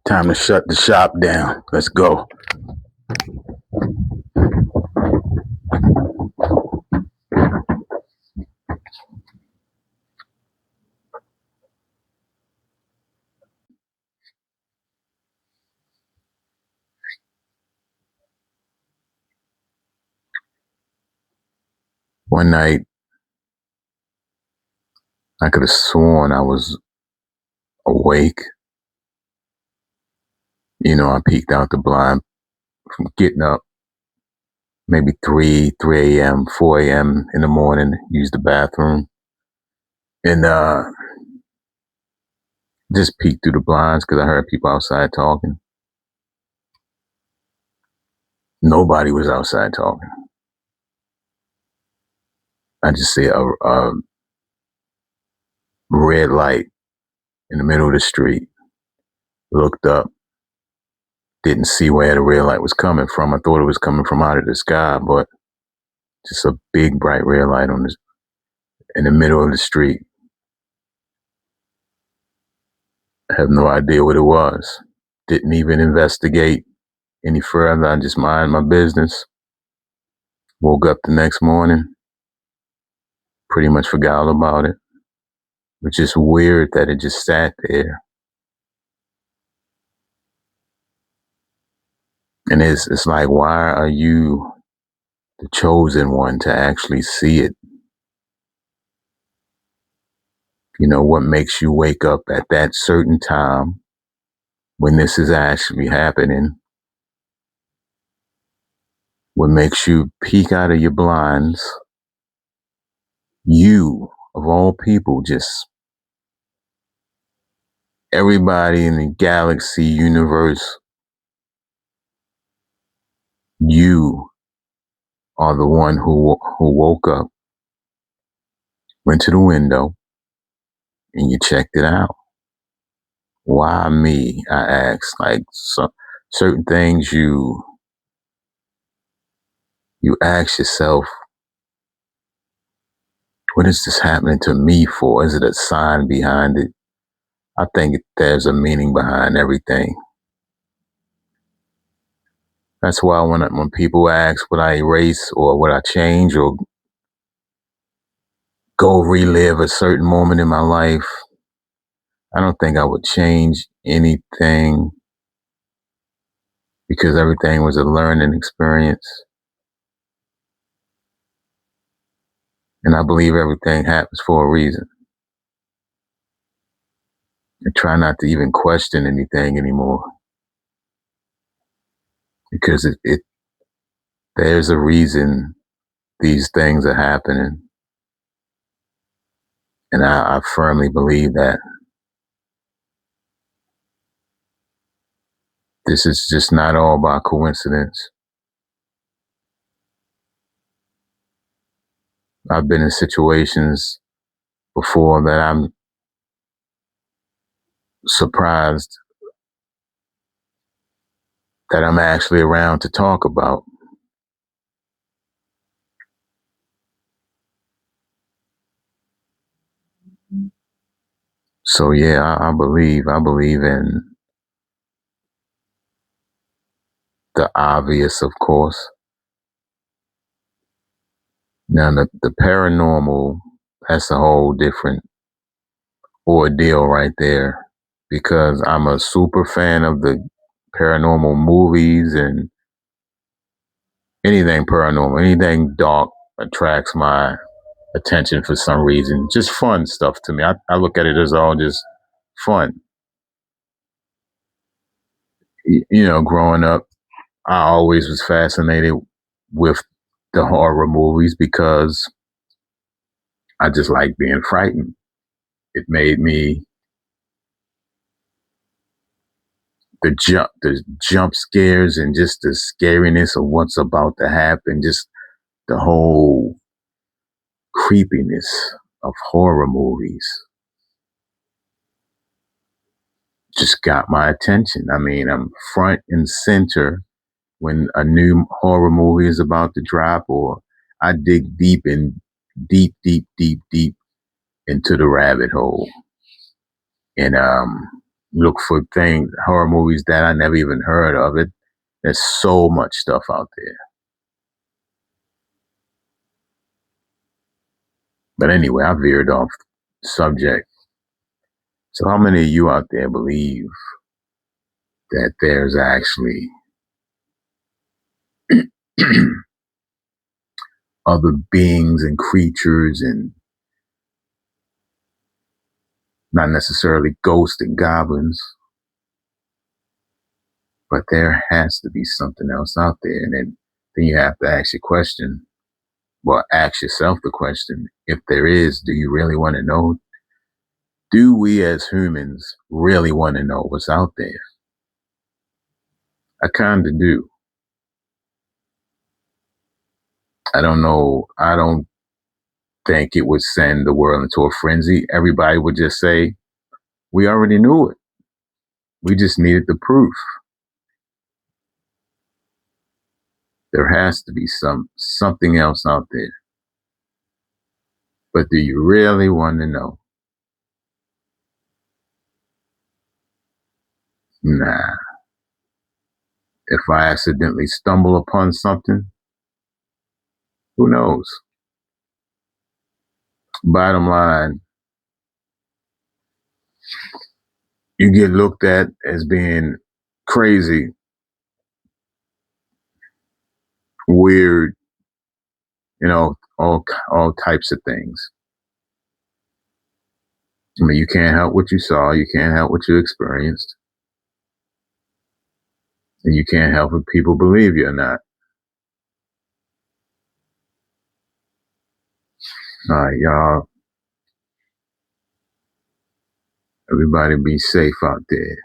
Time to shut the shop down. Let's go. One night, I could have sworn I was awake. I peeked out the blind from getting up maybe 3 a.m., 4 a.m. in the morning, used the bathroom, and just peeked through the blinds because I heard people outside talking. Nobody was outside talking. I just see a red light in the middle of the street. Looked up, didn't see where the red light was coming from. I thought it was coming from out of the sky, but just a big bright red light in the middle of the street. I have no idea what it was. Didn't even investigate any further. I just mind my business. Woke up the next morning, pretty much forgot all about it. It's just weird that it just sat there. And it's like, why are you the chosen one to actually see it? What makes you wake up at that certain time when this is actually happening? What makes you peek out of your blinds? You, of all people, just everybody in the galaxy, universe, you are the one who woke up, went to the window, and you checked it out. Why me? I asked. Like, certain things you ask yourself, what is this happening to me for? Is it a sign behind it? I think there's a meaning behind everything. That's why when people ask would I erase or would I change or go relive a certain moment in my life, I don't think I would change anything because everything was a learning experience. And I believe everything happens for a reason. I try not to even question anything anymore because there's a reason these things are happening. And I firmly believe that this is just not all by coincidence. I've been in situations before that I'm surprised that I'm actually around to talk about. So yeah, I believe in the obvious, of course. Now the paranormal, that's a whole different ordeal right there, because I'm a super fan of the paranormal movies and anything paranormal, anything dark attracts my attention for some reason. Just fun stuff to me. I look at it as all just fun. Growing up, I always was fascinated with the horror movies because I just like being frightened. It made me the jump scares and just the scariness of what's about to happen, just the whole creepiness of horror movies just got my attention. I mean, I'm front and center when a new horror movie is about to drop, or I dig deep into the rabbit hole. And look for horror movies that I never even heard of. There's so much stuff out there. But anyway, I veered off subject. So how many of you out there believe that there's actually other beings and creatures, and not necessarily ghosts and goblins, but there has to be something else out there? And then you have to ask your question. Well, ask yourself the question, if there is, do you really want to know? Do we as humans really want to know what's out there? I kind of do. I don't know. I don't think it would send the world into a frenzy. Everybody would just say, we already knew it. We just needed the proof. There has to be something else out there. But do you really want to know? Nah. If I accidentally stumble upon something, who knows? Bottom line, you get looked at as being crazy, weird, all types of things. I mean, you can't help what you saw. You can't help what you experienced. And you can't help if people believe you or not. All right, y'all. Everybody be safe out there.